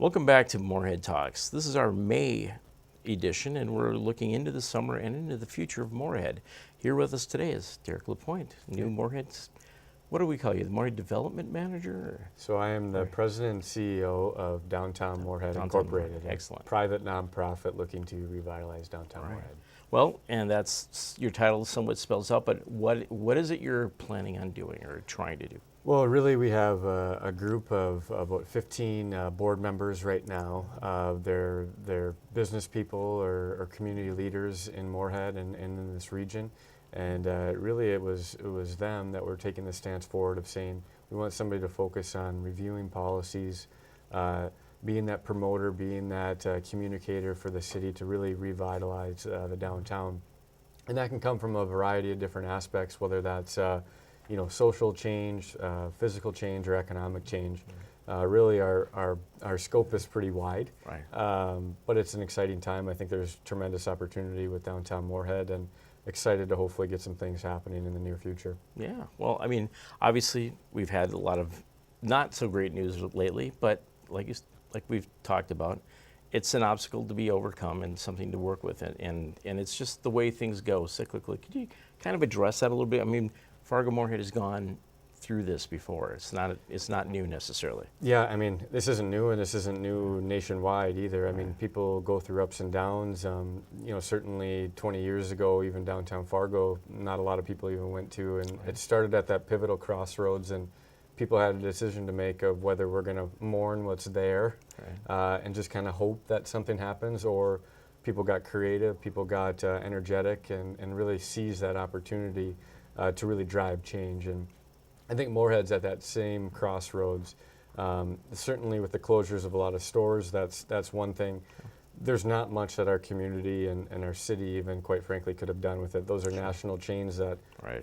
Welcome back to Moorhead Talks. This is our May edition, and we're looking into the summer and into the future of Moorhead. Here with us today is Derek LaPointe, new Moorhead. What do we call you, the Moorhead Development Manager? Or? So I am the president and CEO of Downtown Moorhead Incorporated, excellent, a private nonprofit looking to revitalize downtown Moorhead. Well, and that's your title somewhat spells out, but what is it you're planning on doing or trying to do? Well, really, we have a group of about 15 board members right now. They're business people or community leaders in Moorhead and in this region. And really, it was them that were taking the stance forward of saying we want somebody to focus on reviewing policies, being that promoter, being that communicator for the city to really revitalize the downtown. And that can come from a variety of different aspects, whether that's social change, physical change, or economic change. Really, our scope is pretty wide, but it's an exciting time. I think there's tremendous opportunity with downtown Moorhead, and excited to hopefully get some things happening in the near future. Yeah, well, I mean, obviously we've had a lot of not so great news lately, but like we've talked about, it's an obstacle to be overcome and something to work with, and it's just the way things go cyclically. Could you kind of address that a little bit? I mean, Fargo Moorhead has gone through this before. It's not new necessarily. Yeah, I mean, this isn't new, and this isn't new nationwide either. I mean, people go through ups and downs. Certainly 20 years ago, even downtown Fargo, not a lot of people even went to, and it started at that pivotal crossroads, and people had a decision to make of whether we're going to mourn what's there and just kind of hope that something happens, or people got creative, people got energetic, and really seized that opportunity to really drive change. And I think Moorhead's at that same crossroads. Certainly with the closures of a lot of stores, that's one thing. There's not much that our community and our city even, quite frankly, could have done with it. Those are national chains that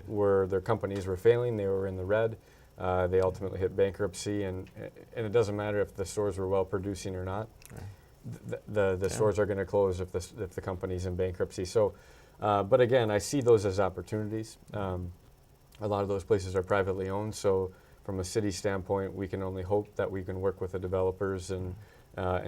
their companies were failing, they were in the red. They ultimately hit bankruptcy, and it doesn't matter if the stores were well producing or not. The stores are going to close if the company's in bankruptcy. So, but again, I see those as opportunities. A lot of those places are privately owned, so from a city standpoint, we can only hope that we can work with the developers and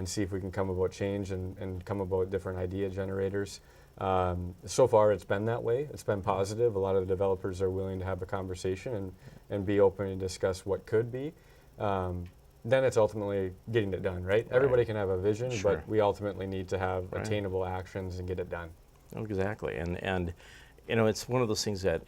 see if we can come about change and come about different idea generators. So far, it's been that way. It's been positive. A lot of the developers are willing to have a conversation and be open and discuss what could be. Then it's ultimately getting it done, right? Everybody can have a vision, but we ultimately need to have attainable actions and get it done. Exactly, and it's one of those things that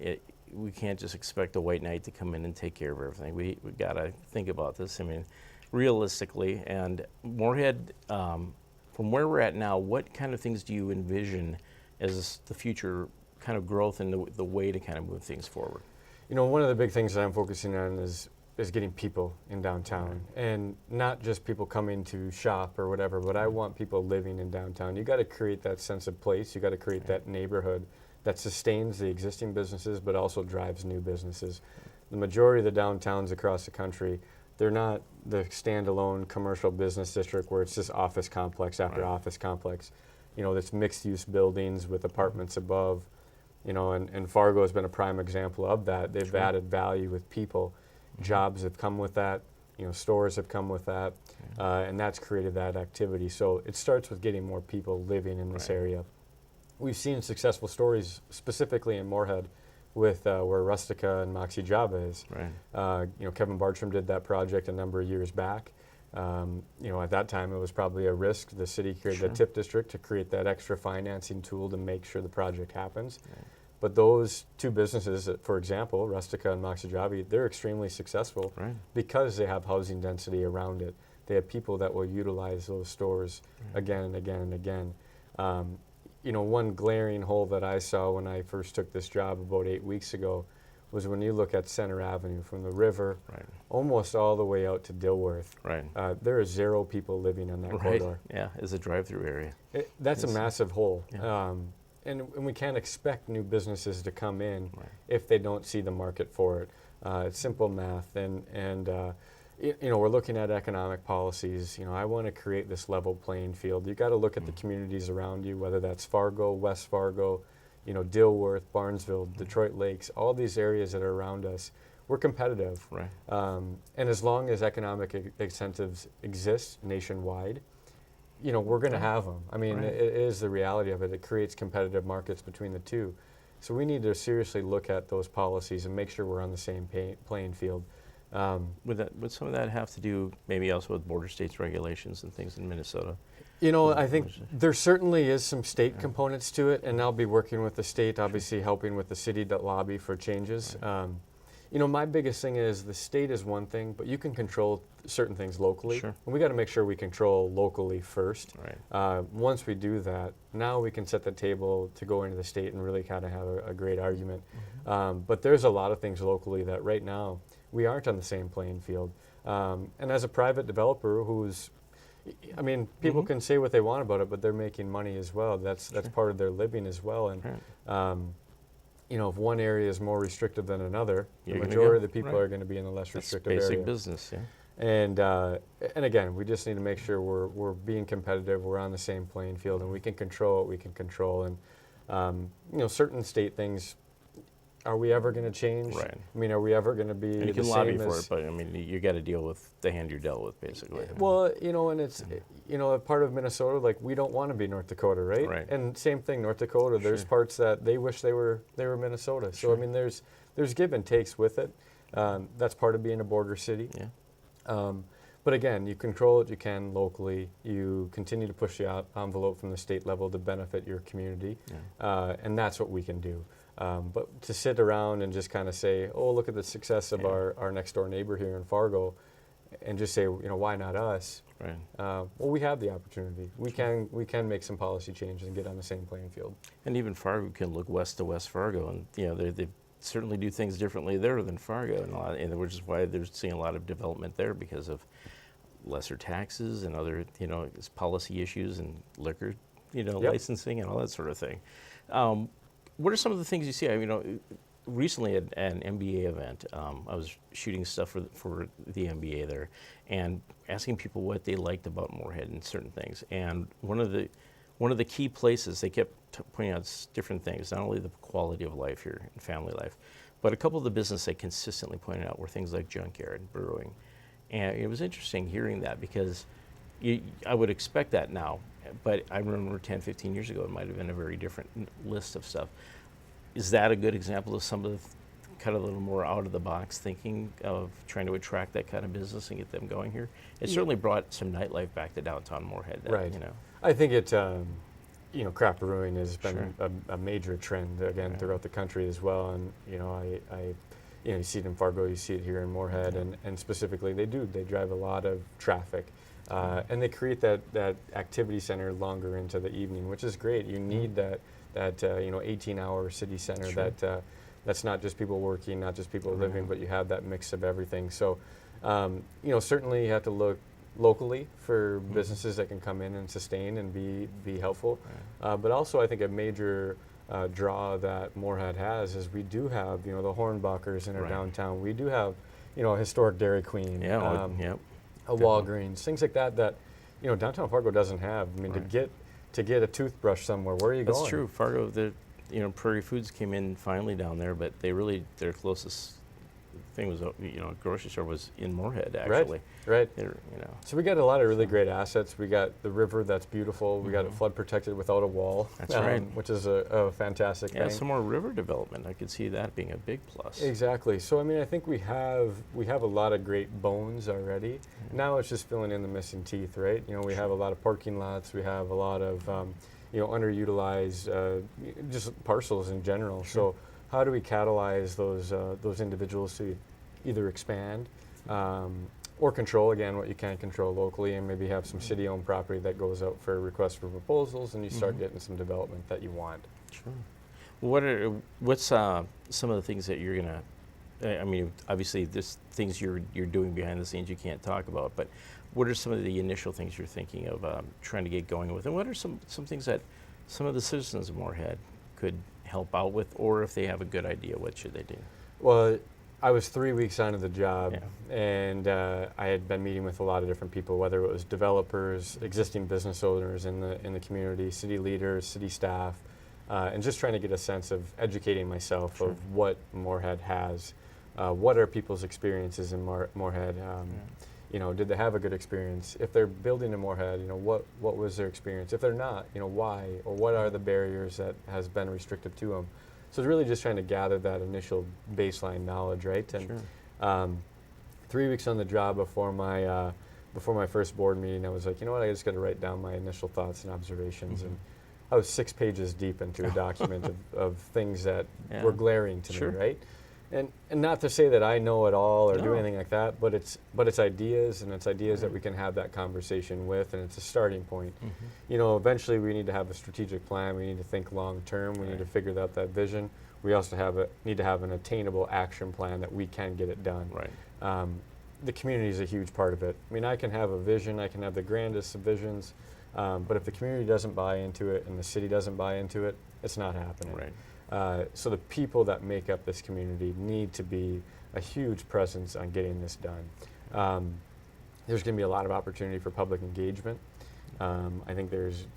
we can't just expect a white knight to come in and take care of everything. We got to think about this. I mean, realistically, and Moorhead, from where we're at now, what kind of things do you envision as the future kind of growth and the way to kind of move things forward? One of the big things that I'm focusing on is getting people in downtown, and not just people coming to shop or whatever, but I want people living in downtown. You got to create that sense of place. You got to create that neighborhood that sustains the existing businesses, but also drives new businesses. The majority of the downtowns across the country, they're not the standalone commercial business district where it's just office complex after office complex. It's mixed-use buildings with apartments above. And Fargo has been a prime example of that. They've added value with people. Jobs have come with that. Stores have come with that, and that's created that activity. So it starts with getting more people living in this area. We've seen successful stories, specifically in Moorhead, with where Rustica and Moxie Java is. Kevin Bartram did that project a number of years back. At that time, it was probably a risk. The city created the TIP district to create that extra financing tool to make sure the project happens. But those two businesses, for example, Rustica and Moxie Java, they're extremely successful because they have housing density around it. They have people that will utilize those stores again and again and again. One glaring hole that I saw when I first took this job about 8 weeks ago was when you look at Center Avenue from the river almost all the way out to Dilworth. There are 0 people living in that corridor. Yeah, it's a drive-through area. That's a massive hole. And we can't expect new businesses to come in if they don't see the market for it. It's simple math, and we're looking at economic policies. I want to create this level playing field. You got to look at the communities around you, whether that's Fargo, West Fargo, Dilworth, Barnesville, Detroit Lakes, all these areas that are around us. we're competitive. Right. And as long as economic incentives exist nationwide, we're going to have them. I mean, Right. it is the reality of it. It creates competitive markets between the two. So we need to seriously look at those policies and make sure we're on the same playing field. Would some of that have to do maybe also with border states regulations and things in Minnesota? I think there certainly is some state components to it, and I'll be working with the state, obviously helping with the city to lobby for changes. Right. My biggest thing is the state is one thing, but you can control certain things locally. Sure. And we got to make sure we control locally first. Right. Once we do that, now we can set the table to go into the state and really kind of have a great argument. But there's a lot of things locally that right now we aren't on the same playing field. And as a private developer people can say what they want about it, but they're making money as well. That's part of their living as well. And Right. if one area is more restrictive than another, the You're gonna majority of go, the people right. are going to be in the less That's restrictive basic area. business, yeah. And again, we just need to make sure we're being competitive. We're on the same playing field, and we can control what we can control. And certain state things. Are we ever going to change? Right. I mean, are we ever going to be And you the can lobby same for as it, but I mean, you got to deal with the hand you're dealt with, basically. Well, and it's, a part of Minnesota, like we don't want to be North Dakota, right? Right. And same thing, North Dakota, there's Sure. parts that they wish they were Minnesota. So, Sure. I mean, there's give and takes with it. That's part of being a border city. Yeah. But again, you control what you can locally. You continue to push the envelope from the state level to benefit your community. Yeah. And that's what we can do. But to sit around and just kind of say, oh, look at the success of Yeah. our next door neighbor here in Fargo, and just say, why not us? Right. Well, we have the opportunity. We can make some policy changes and get on the same playing field. And even Fargo can look west to West Fargo, and they certainly do things differently there than Fargo, and which is why they're seeing a lot of development there because of lesser taxes and other policy issues and liquor Yep. licensing and all that sort of thing. What are some of the things you see? Recently at an MBA event, I was shooting stuff for the MBA there, and asking people what they liked about Moorhead and certain things. And one of the key places they kept pointing out different things, not only the quality of life here and family life, but a couple of the business they consistently pointed out were things like junkyard, brewing. And it was interesting hearing that because I would expect that now, but I remember 10, 15 years ago, it might have been a very different list of stuff. Is that a good example of some of the kind of a little more out of the box thinking of trying to attract that kind of business and get them going here? It certainly brought some nightlife back to downtown Moorhead. Right. I think it, craft brewing has been Sure. a major trend again Right. throughout the country as well. And you see it in Fargo, you see it here in Moorhead, and specifically they drive a lot of traffic, and they create that activity center longer into the evening, which is great. You need that 18-hour city center Sure. that's not just people working, not just people Right. living, but you have that mix of everything. So, certainly you have to look locally for businesses that can come in and sustain and be helpful. Right. But also, I think a major draw that Moorhead has is we do have the Hornbachers in our Right. downtown. We do have a historic Dairy Queen, Yeah. a Walgreens, things like that downtown Fargo doesn't have. I mean, Right. to get a toothbrush somewhere, where are you going? That's true. Fargo, Prairie Foods came in finally down there, but their closest thing was, grocery store was in Moorhead, actually. Right. They're, So we got a lot of really great assets. We got the river that's beautiful. We got it flood protected without a wall. That's right. Which is a fantastic yeah, thing. some more river development. I could see that being a big plus. Exactly. So I think we have a lot of great bones already. Now it's just filling in the missing teeth, right? We have a lot of parking lots. We have a lot of underutilized just parcels in general. Sure. So how do we catalyze those individuals to either expand or control again what you can control locally, and maybe have some city-owned property that goes out for requests for proposals, and you start getting some development that you want. Sure. What's some of the things that you're gonna? Obviously, there's things you're doing behind the scenes you can't talk about. But what are some of the initial things you're thinking of trying to get going with, and what are some things that some of the citizens of Moorhead could help out with, or if they have a good idea, what should they do? Well, I was 3 weeks onto the job, Yeah. and I had been meeting with a lot of different people, whether it was developers, existing business owners in the community, city leaders, city staff, and just trying to get a sense of educating myself Sure. of what Moorhead has. what are people's experiences in Moorhead? You know, did they have a good experience? If they're building in Moorhead, you know, what was their experience? If they're not, you know, why? Or what are the barriers that has been restrictive to them? So it's really just trying to gather that initial baseline knowledge, right? And Sure. 3 weeks on the job before my first board meeting, I was like, you know what, I just got to write down my initial thoughts and observations. And I was 6 pages deep into a document of things that Yeah. were glaring to Sure. me, right? And not to say that I know it all or do No. anything like that, but it's ideas, and it's ideas that we can have that conversation with, and it's a starting point. You know, eventually we need to have a strategic plan. We need to think long term. We need to figure out that vision. We also need to have an attainable action plan that we can get it done. Right. The community is a huge part of it. I mean, I can have a vision. I can have the grandest of visions, but if the community doesn't buy into it and the city doesn't buy into it, it's not happening. Right. So the people that make up this community need to be a huge presence on getting this done. There's going to be a lot of opportunity for public engagement. I think there's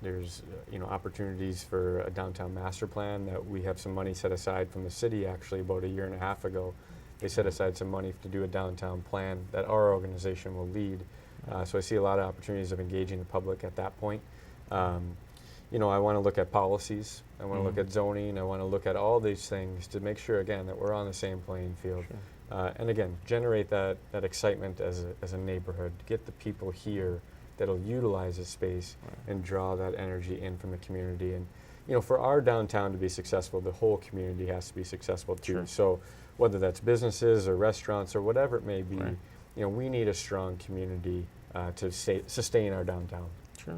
you know, opportunities for a downtown master plan that we have some money set aside from the city. Actually, about a year and a half ago, they set aside some money to do a downtown plan that our organization will lead. So I see a lot of opportunities of engaging the public at that point. You know, I want to look at policies. I want to look at zoning. I want to look at all these things to make sure, again, that we're on the same playing field. Sure. And again, generate that excitement as a neighborhood. Get the people here that'll utilize this space and draw that energy in from the community. And, you know, for our downtown to be successful, the whole community has to be successful too. Sure. So whether that's businesses or restaurants or whatever it may be, Right. you know, we need a strong community to sustain our downtown. Sure.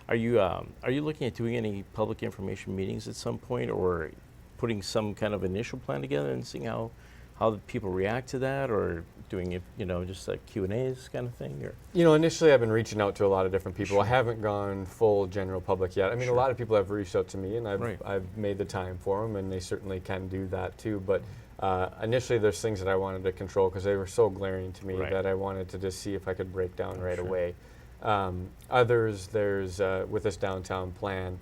Are you looking at doing any public information meetings at some point, or putting some kind of initial plan together and seeing how the people react to that, or doing it, you know, just like Q&As kind of thing? Or You know, initially I've been reaching out to a lot of different people. I haven't gone full general public yet. I mean, a lot of people have reached out to me, and I've made the time for them, and they certainly can do that too. But initially, there's things that I wanted to control because they were so glaring to me that I wanted to just see if I could break down right away. Others, there's with this downtown plan,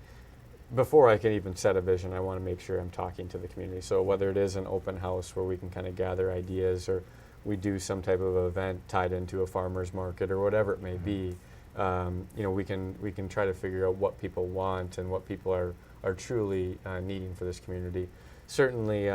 before I can even set a vision, I want to make sure I'm talking to the community. So whether it is an open house where we can kind of gather ideas, or we do some type of event tied into a farmer's market or whatever it may be, you know, we can try to figure out what people want and what people are truly needing for this community. Certainly,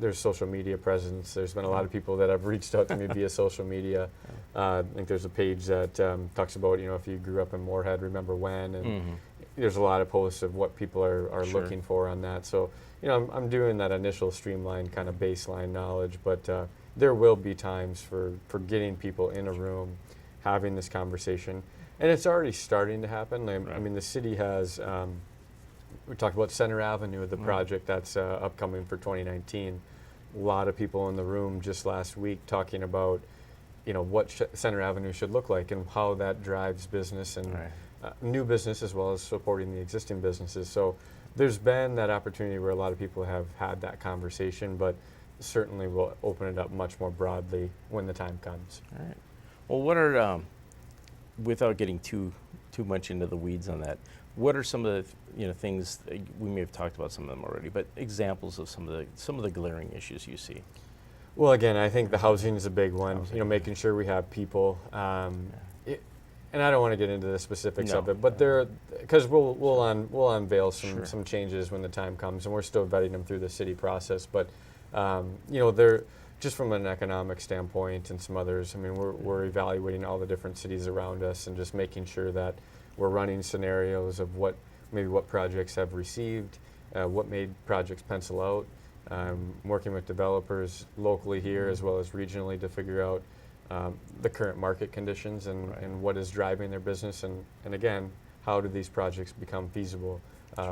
there's social media presence. There's been a lot of people that have reached out to me via social media. I think there's a page that talks about, you know, if you grew up in Moorhead, remember when, and there's a lot of posts of what people are looking for on that. So, you know, I'm doing that initial streamlined kind of baseline knowledge, but there will be times for getting people in a room, having this conversation, and it's already starting to happen. I mean, the city has. We talked about Center Avenue, the project that's upcoming for 2019. A lot of people in the room just last week talking about, you know, what Center Avenue should look like and how that drives business and new business as well as supporting the existing businesses. So there's been that opportunity where a lot of people have had that conversation, but certainly we'll open it up much more broadly when the time comes. All right. Well, what are without getting too much into the weeds on that, what are some of the things we may have talked about some of them already, but examples of some of the glaring issues you see? Well, again, I think the housing is a big one. You know, making sure we have people. And I don't want to get into the specifics of it, but because we'll unveil some changes when the time comes, and we're still vetting them through the city process. But you know, they're just from an economic standpoint and some others. I mean, we're evaluating all the different cities around us and just making sure that we're running scenarios of what projects have received, what made projects pencil out, working with developers locally here as well as regionally to figure out the current market conditions and what is driving their business, and again, how do these projects become feasible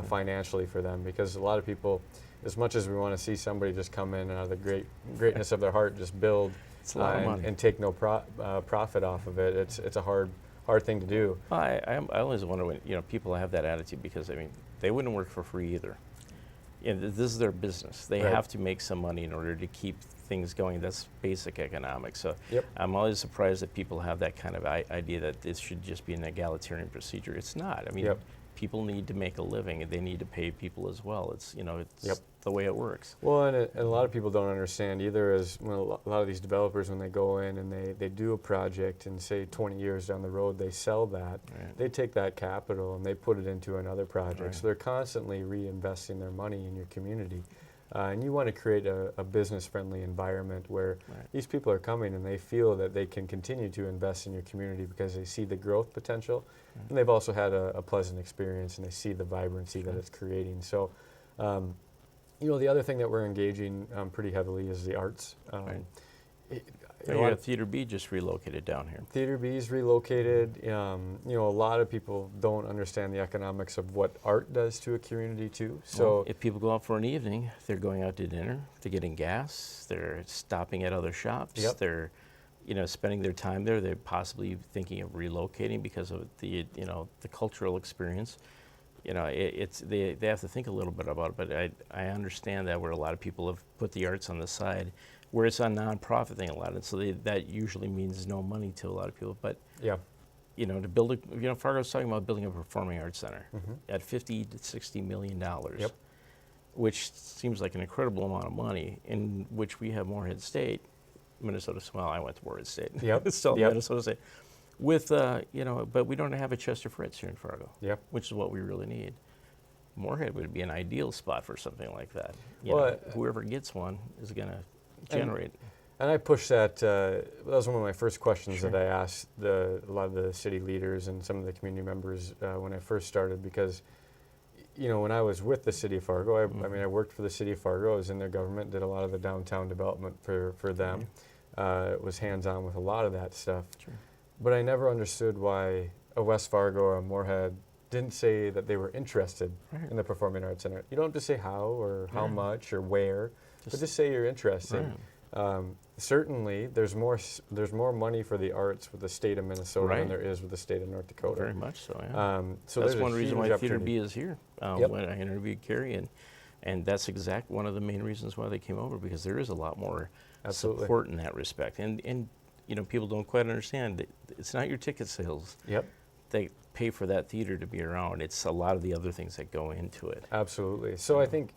financially for them? Because a lot of people, as much as we want to see somebody just come in and out of the greatness of their heart just build and take no profit off of it, it's a hard thing to do. I always wonder when people have that attitude, because I mean they wouldn't work for free either. This is their business. They have to make some money in order to keep things going. That's basic economics. So I'm always surprised that people have that kind of idea that this should just be an egalitarian procedure. It's not. I mean, people need to make a living, and they need to pay people as well. It's it's Yep. the way it works. Well, and a lot of people don't understand either, as when a lot of these developers, when they go in and they do a project and say 20 years down the road, they sell that, Right. they take that capital and they put it into another project. Right. So they're constantly reinvesting their money in your community. And you want to create a business-friendly environment where Right. these people are coming and they feel that they can continue to invest in your community because they see the growth potential, and they've also had a pleasant experience and they see the vibrancy that it's creating. So, the other thing that we're engaging pretty heavily is the arts. Right. it- You a lot got of Theater B just relocated down here. Theater B's relocated. A lot of people don't understand the economics of what art does to a community too. So Well, if people go out for an evening, they're going out to dinner, they're getting gas, they're stopping at other shops, Yep. they're spending their time there. They're possibly thinking of relocating because of the cultural experience. They have to think a little bit about it, but I understand that where a lot of people have put the arts on the side, where it's a nonprofit thing a lot, and so that usually means no money to a lot of people. But yeah, to build Fargo's talking about building a performing arts center Mhm. at $50 to $60 million, Yep. which seems like an incredible amount of money. In which we have Moorhead State, Minnesota. Well, I went to Moorhead State. Yep. It's still Yep. Minnesota State. With but we don't have a Chester Fritz here in Fargo, Yep. which is what we really need. Moorhead would be an ideal spot for something like that. Well, Whoever gets one is going to generate. And I pushed that. That was one of my first questions Sure. that I asked a lot of the city leaders and some of the community members when I first started, because, when I was with the city of Fargo, I worked for the city of Fargo. I was in their government, did a lot of the downtown development for them. Was hands-on with a lot of that stuff. Sure. But I never understood why a West Fargo or a Moorhead didn't say that they were interested Right. in the Performing Arts Center. You don't have to say how or how Right. much or where, but just say you're interested. Right. Certainly, there's more money for the arts with the state of Minnesota than Right. there is with the state of North Dakota. Very much so, yeah. So That's there's a one reason huge why Theater opportunity. B is here. Yep. When I interviewed Carrie, and that's one of the main reasons why they came over, because there is a lot more Absolutely. support in that respect. And people don't quite understand that it's not your ticket sales Yep, that pay for that theater to be around. It's a lot of the other things that go into it. absolutely. So I think,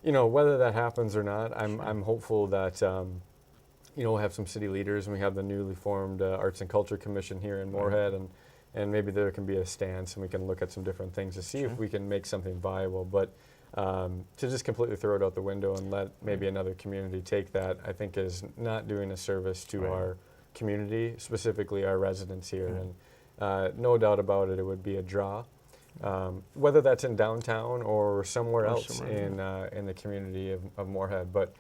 whether that happens or not, I'm hopeful that we'll have some city leaders, and we have the newly formed Arts and Culture Commission here in Moorhead, and maybe there can be a stance, and we can look at some different things to see if we can make something viable. But to just completely throw it out the window and let maybe another community take that, I think is not doing a service to Right. our community, specifically our residents here. And no doubt about it, it would be a draw. Whether that's in downtown or somewhere Or else somewhere, in the community of Moorhead, but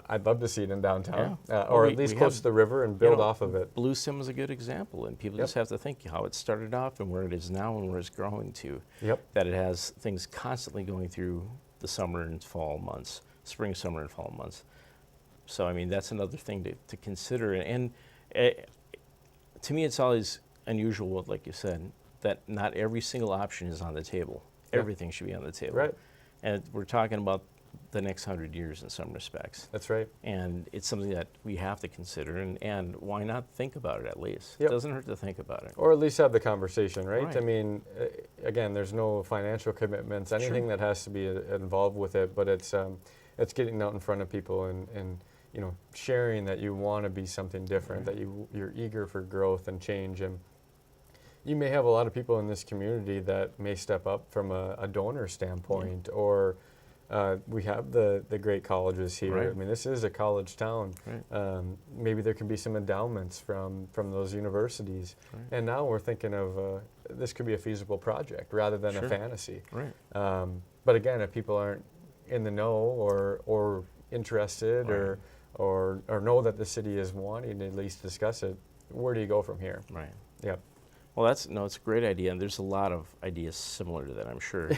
I'd love to see it in downtown, Yeah. or Well, at least we close have- to the river and build off of it. Blue Sim is a good example, and people Yep. just have to think how it started off and where it is now and where it's growing to. Yep. That it has things constantly going through the summer and fall months, spring, summer, and fall months. So, that's another thing to consider. And to me, it's always unusual, like you said, that not every single option is on the table. Yeah. Everything should be on the table. Right. And we're talking about the next 100 years in some respects. That's right. And it's something that we have to consider, and why not think about it at least? Yep. It doesn't hurt to think about it. Or at least have the conversation, right? Right. I mean, again, there's no financial commitments, anything that has to be involved with it, but it's getting out in front of people and sharing that you want to be something different, Right. that you're eager for growth and change. And you may have a lot of people in this community that may step up from a donor standpoint, or we have the great colleges here. Right. I mean, this is a college town. Right. Maybe there can be some endowments from those universities. Right. And now we're thinking of this could be a feasible project rather than Sure. a fantasy. Right. But again, if people aren't in the know or interested Right. or know that the city is wanting to at least discuss it, where do you go from here? Right. Yep. Well, it's a great idea, and there's a lot of ideas similar to that, I'm sure.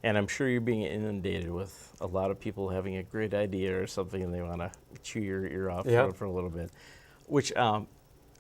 And I'm sure you're being inundated with a lot of people having a great idea or something, and they want to chew your ear off Yeah. for a little bit. Which,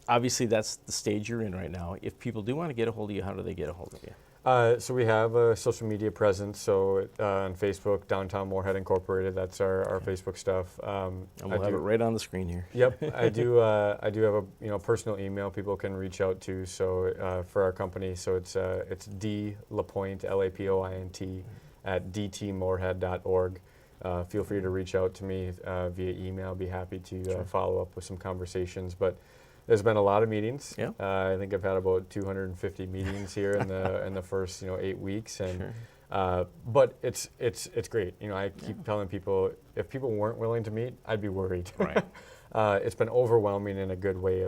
obviously, that's the stage you're in right now. If people do want to get a hold of you, how do they get a hold of you? So we have a social media presence. So on Facebook, Downtown Moorhead Incorporated. That's our Facebook stuff. And we'll have it right on the screen here. Yep, I do. I do have a personal email people can reach out to. So for our company, so it's D Lapointe LAPOINT at dtmoorhead.org. Feel free to reach out to me via email. Be happy to follow up with some conversations. But there's been a lot of meetings. Yeah. I think I've had about 250 meetings here in the first 8 weeks, and but it's great. I keep telling people, if people weren't willing to meet, I'd be worried. Right. It's been overwhelming in a good way.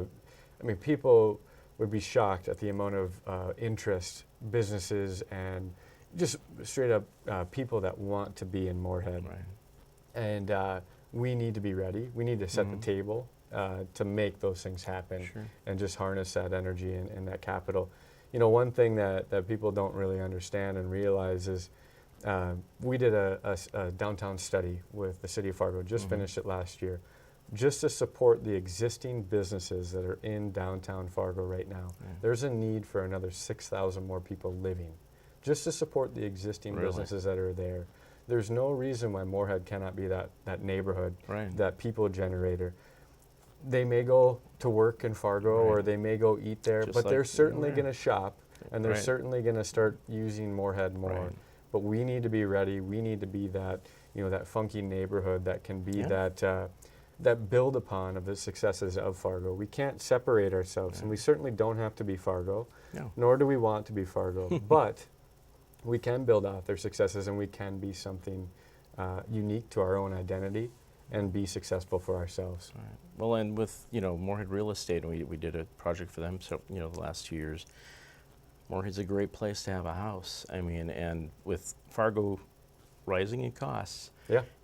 People would be shocked at the amount of interest, businesses, and just straight up people that want to be in Moorhead. Right. And we need to be ready. We need to set the table to make those things happen and just harness that energy and that capital. One thing that people don't really understand and realize is we did a downtown study with the city of Fargo, just finished it last year, just to support the existing businesses that are in downtown Fargo right now. There's a need for another 6,000 more people living, just to support the existing businesses that are there. There's no reason why Moorhead cannot be that neighborhood, that people generator. They may go to work in Fargo or they may go eat there, but they're certainly going to shop and they're certainly going to start using Moorhead more. But we need to be ready. We need to be that, that funky neighborhood that can be that build upon of the successes of Fargo. We can't separate ourselves, and we certainly don't have to be Fargo, nor do we want to be Fargo, but we can build off their successes and we can be something unique to our own identity and be successful for ourselves. Right. Well, and with Moorhead Real Estate, we did a project for them. So the last 2 years, Moorhead's a great place to have a house. I mean, and with Fargo rising in costs,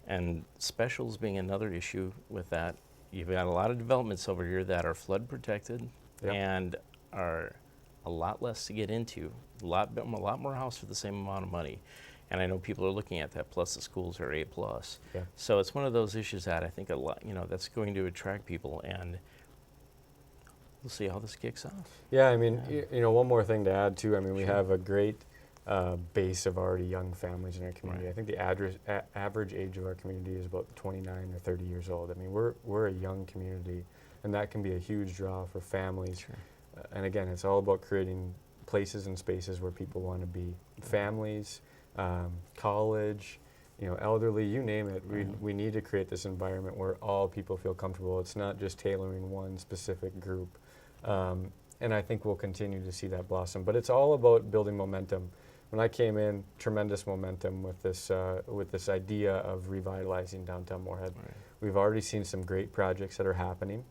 and specials being another issue with that, you've got a lot of developments over here that are flood protected and are a lot less to get into, a lot more house for the same amount of money. And I know people are looking at that, plus the schools are A+. So it's one of those issues that I think a lot, that's going to attract people, and we'll see how this kicks off. Yeah, I mean, one more thing to add too. I mean, we have a great base of already young families in our community. I think the average age of our community is about 29 or 30 years old. I mean, we're a young community, and that can be a huge draw for families. And again, it's all about creating places and spaces where people want to be. Families, college, elderly, you name it. We need to create this environment where all people feel comfortable. It's not just tailoring one specific group. And I think we'll continue to see that blossom. But it's all about building momentum. When I came in, tremendous momentum with this idea of revitalizing downtown Moorhead. We've already seen some great projects that are happening.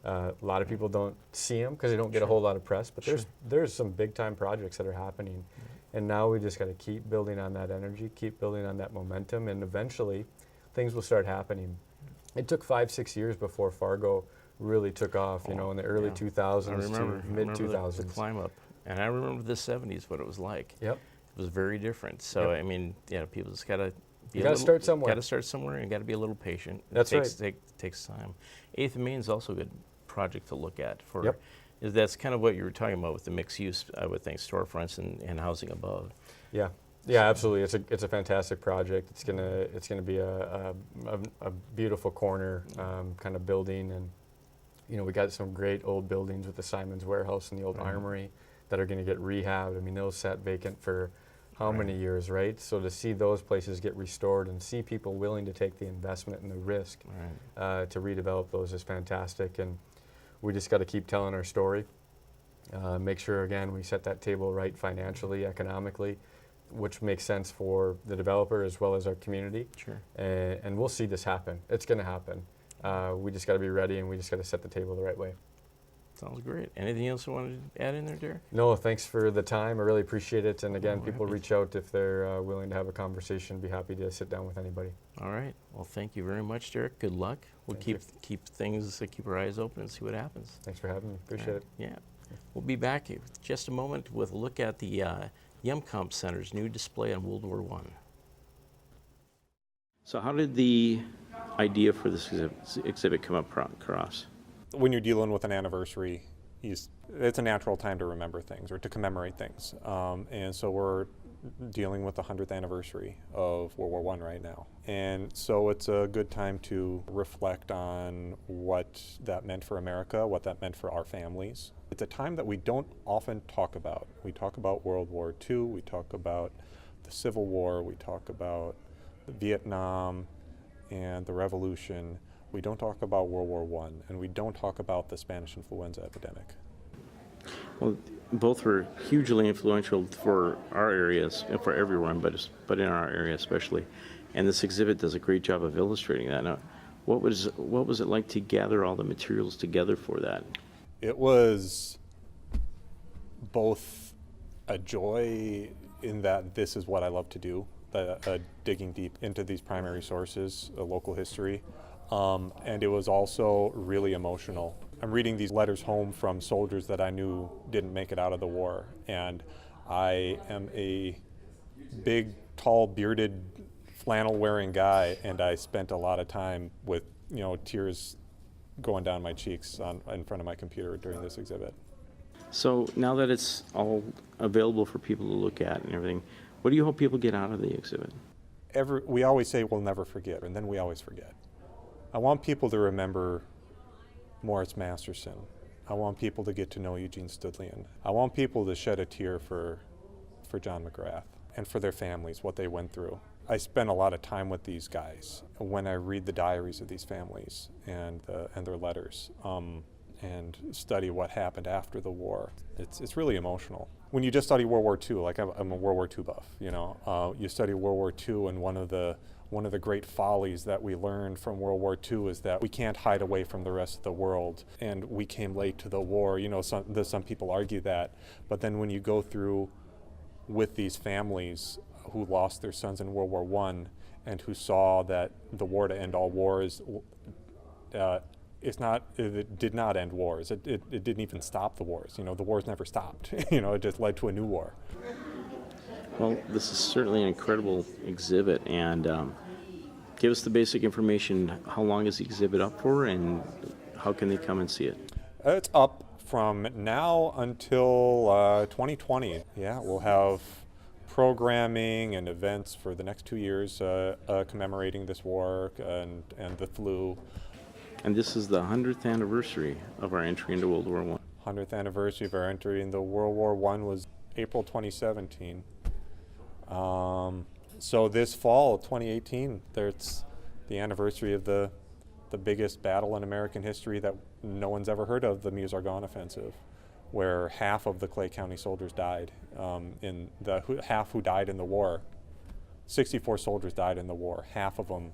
A lot of people don't see them because they don't get a whole lot of press, but there's some big time projects that are happening. And now we just got to keep building on that energy, keep building on that momentum, and eventually things will start happening. It took 5-6 years before Fargo really took off, in the early 2000s to mid-2000s. The climb up. And I remember the 70s, what it was like. Yep. It was very different. So, I mean, people just got to you got to start somewhere. Got to start somewhere, and got to be a little patient. That's takes time. 8th and Main is also a good project to look at for. That's kind of what you were talking about with the mixed use, I would think, storefronts and housing above. Yeah, absolutely. It's a fantastic project. It's gonna be a beautiful corner kind of building, and we got some great old buildings with the Simon's Warehouse and the old Armory that are going to get rehabbed. I mean, those sat vacant for how many years, right? So to see those places get restored and see people willing to take the investment and the risk to redevelop those is fantastic. And we just got to keep telling our story. Make sure, again, we set that table right financially, economically, which makes sense for the developer as well as our community. And we'll see this happen. It's going to happen. We just got to be ready, and we just got to set the table the right way. Sounds great. Anything else you wanted to add in there, Derek? No, thanks for the time. I really appreciate it. And again, people reach out if they're willing to have a conversation. Be happy to sit down with anybody. All right. Well, thank you very much, Derek. Good luck. We'll keep our eyes open and see what happens. Thanks for having me. Appreciate it. Yeah. We'll be back in just a moment with a look at the Yumcomp Center's new display on World War I. So how did the idea for this exhibit come across? When you're dealing with an anniversary, you it's a natural time to remember things or to commemorate things. And so we're dealing with the 100th anniversary of World War I right now. And so it's a good time to reflect on what that meant for America, what that meant for our families. It's a time that we don't often talk about. We talk about World War II, we talk about the Civil War, we talk about Vietnam and the Revolution. We don't talk about World War I, and we don't talk about the Spanish influenza epidemic. Well, both were hugely influential for our areas and for everyone, but in our area especially. And this exhibit does a great job of illustrating that. Now, what was it like to gather all the materials together for that? It was both a joy in that this is what I love to do, digging deep into these primary sources, local history, and it was also really emotional. I'm reading these letters home from soldiers that I knew didn't make it out of the war, and I am a big, tall, bearded, flannel-wearing guy, and I spent a lot of time with, tears going down my cheeks in front of my computer during this exhibit. So now that it's all available for people to look at and everything, what do you hope people get out of the exhibit? We always say we'll never forget, and then we always forget. I want people to remember Morris Masterson. I want people to get to know Eugene Studlian. I want people to shed a tear for John McGrath and for their families, what they went through. I spend a lot of time with these guys when I read the diaries of these families and their letters and study what happened after the war. It's really emotional. When you just study World War II, like I'm a World War II buff, you study World War II, and one of the great follies that we learned from World War II is that we can't hide away from the rest of the world, and we came late to the war. Some people argue that, but then when you go through with these families who lost their sons in World War I and who saw that the war to end all wars, it did not end wars. It didn't even stop the wars. The wars never stopped. It just led to a new war. Well, this is certainly an incredible exhibit, and give us the basic information. How long is the exhibit up for, and how can they come and see it? It's up from now until 2020. Yeah, we'll have programming and events for the next 2 years commemorating this war and the flu. And this is the 100th anniversary of our entry into World War I. 100th anniversary of our entry into World War I was April 2017. So this fall, 2018, there's the anniversary of the biggest battle in American history that no one's ever heard of, the Meuse-Argonne Offensive, where half of the Clay County soldiers died. Half who died in the war, 64 soldiers died in the war. Half of them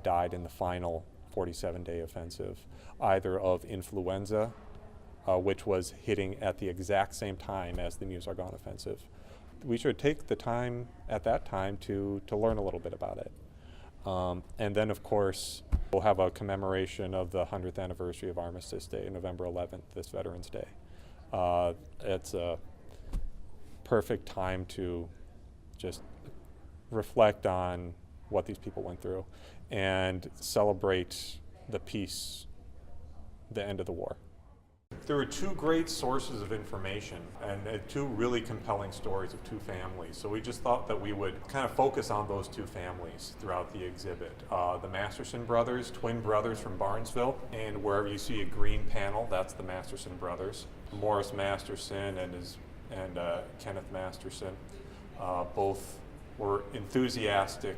died in the final 47-day offensive, either of influenza, which was hitting at the exact same time as the Meuse-Argonne Offensive. We should take the time at that time to learn a little bit about it. And then, of course, we'll have a commemoration of the 100th anniversary of Armistice Day, November 11th, this Veterans Day. It's a perfect time to just reflect on what these people went through and celebrate the peace, the end of the war. There were two great sources of information and two really compelling stories of two families. So we just thought that we would kind of focus on those two families throughout the exhibit. The Masterson brothers, twin brothers from Barnesville, and wherever you see a green panel, that's the Masterson brothers. Morris Masterson and Kenneth Masterson, both were enthusiastic,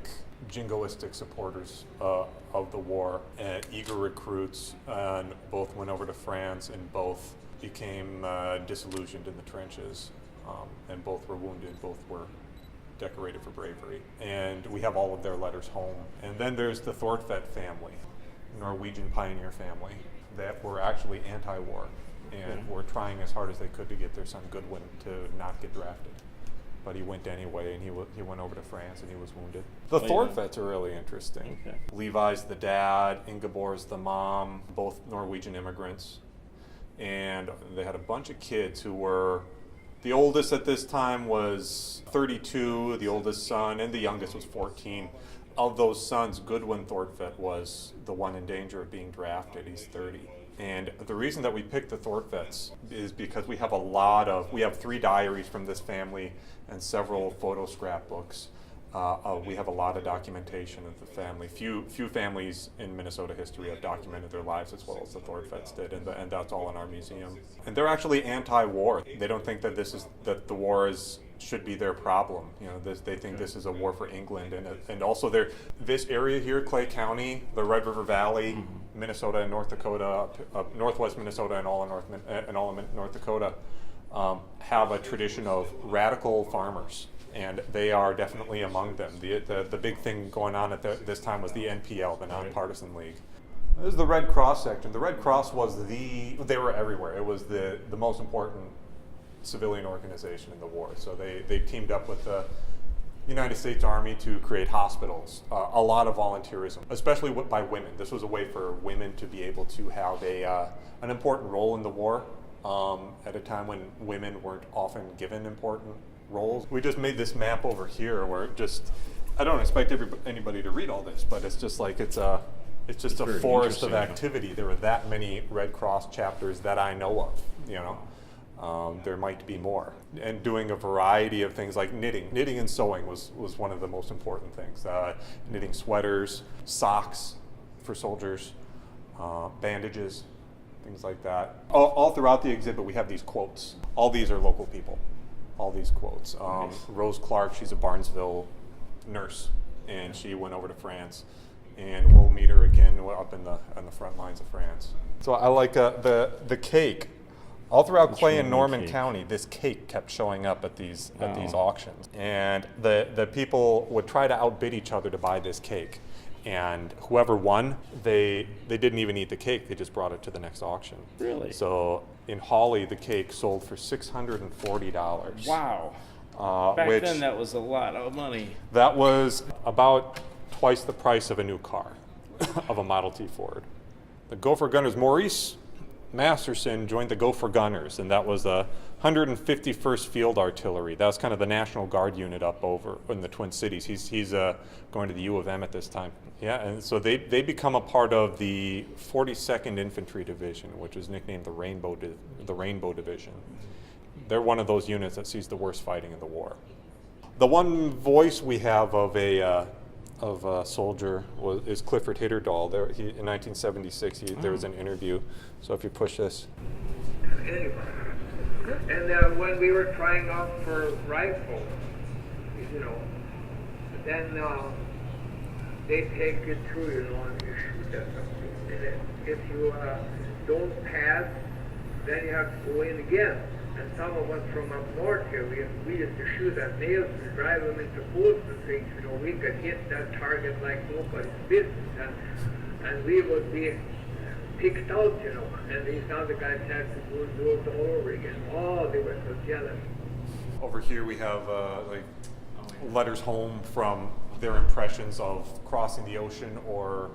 jingoistic supporters of the war, and eager recruits, and both went over to France, and both became disillusioned in the trenches, and both were wounded, both were decorated for bravery. And we have all of their letters home. And then there's the Thortvedt family, Norwegian pioneer family, that were actually anti-war, and were trying as hard as they could to get their son Goodwin to not get drafted. But he went anyway, and he went over to France, and he was wounded. The Thortvedts are really interesting. Okay. Levi's the dad, Ingeborg's the mom, both Norwegian immigrants. And they had a bunch of kids who were, the oldest at this time was 32, the oldest son, and the youngest was 14. Of those sons, Goodwin Thortvedt was the one in danger of being drafted. He's 30. And the reason that we picked the Thortvests is because we have 3 diaries from this family and several photo scrapbooks. We have a lot of documentation of the family. Few families in Minnesota history have documented their lives as well as the Thortvests did, and that's all in our museum. And they're actually anti-war. They don't think that that the war should be their problem. You know, they think this is a war for England, and also this area here, Clay County, the Red River Valley, Minnesota and North Dakota, northwest Minnesota and all of North Dakota, have a tradition of radical farmers. And they are definitely among them. The big thing going on at this time was the NPL, the Nonpartisan League. This is the Red Cross section. The Red Cross they were everywhere. It was the most important civilian organization in the war. So they teamed up with the United States Army to create hospitals. A lot of volunteerism, especially by women. This was a way for women to be able to have an important role in the war at a time when women weren't often given important roles. We just made this map over here where I don't expect anybody to read all this, but it's just like it's just a forest of activity. There were that many Red Cross chapters that I know of, you know. There might be more. And doing a variety of things like knitting. Knitting and sewing was one of the most important things. Knitting sweaters, socks for soldiers, bandages, things like that. All throughout the exhibit we have these quotes. All these are local people. All these quotes. Nice. Rose Clark, she's a Barnesville nurse, and she went over to France, and we'll meet her again up on the front lines of France. So I like the cake. All throughout Clay and Norman County, this cake kept showing up at these auctions, and the people would try to outbid each other to buy this cake. And whoever won, they didn't even eat the cake, they just brought it to the next auction. Really? So in Hawley, the cake sold for $640. Wow. Back then, that was a lot of money. That was about twice the price of a new car, of a Model T Ford. The Gopher Gunners, Maurice Masterson joined the Gopher Gunners, and that was the 151st Field Artillery. That was kind of the National Guard unit up over in the Twin Cities. He's going to the U of M at this time. Yeah, and so they become a part of the 42nd Infantry Division, which was nicknamed the Rainbow Division. They're one of those units that sees the worst fighting in the war. The one voice we have of a soldier is Clifford Hitterdahl. In 1976, there was an interview. So if you push this. Anyway, and when we were trying out for rifles, you know, then they take it through, you know, and you shoot at something. And if you don't pass, then you have to go in again. And some of us from up north here, we used to shoot at nails and drive them into holes and things. You know, we could hit that target like nobody's business, and we would be picked out, you know. And these other guys had to do it all over again. Oh, they were so jealous. Over here we have letters home from their impressions of crossing the ocean, or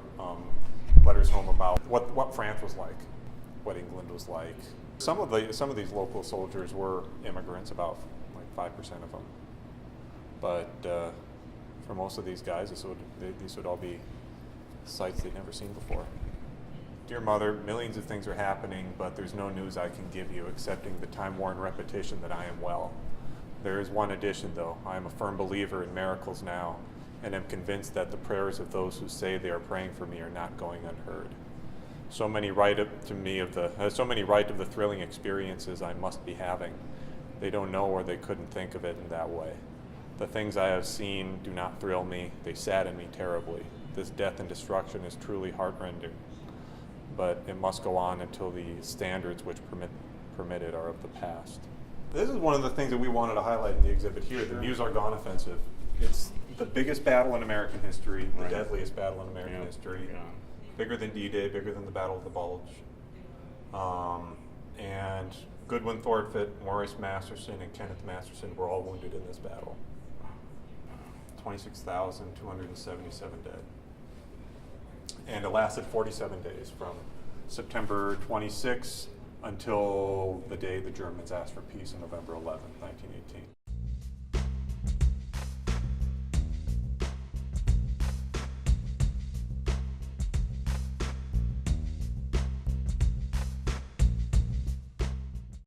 letters home about what France was like, what England was like. Some of these local soldiers were immigrants, about like 5% of them. But for most of these guys, these would all be sights they'd never seen before. Dear Mother, millions of things are happening, but there's no news I can give you, excepting the time-worn repetition that I am well. There is one addition, though. I am a firm believer in miracles now, and am convinced that the prayers of those who say they are praying for me are not going unheard. So many write of the thrilling experiences I must be having. They don't know, or they couldn't think of it in that way. The things I have seen do not thrill me, they sadden me terribly. This death and destruction is truly heartrending, but it must go on until the standards which permit it are of the past. This is one of the things that we wanted to highlight in the exhibit here, the Meuse-Argonne Offensive. It's the biggest battle in American history, the deadliest battle in American history. Yeah. Bigger than D-Day, bigger than the Battle of the Bulge. And Goodwin Thortvedt, Maurice Masterson, and Kenneth Masterson were all wounded in this battle. 26,277 dead. And it lasted 47 days, from September 26 until the day the Germans asked for peace on November 11, 1918.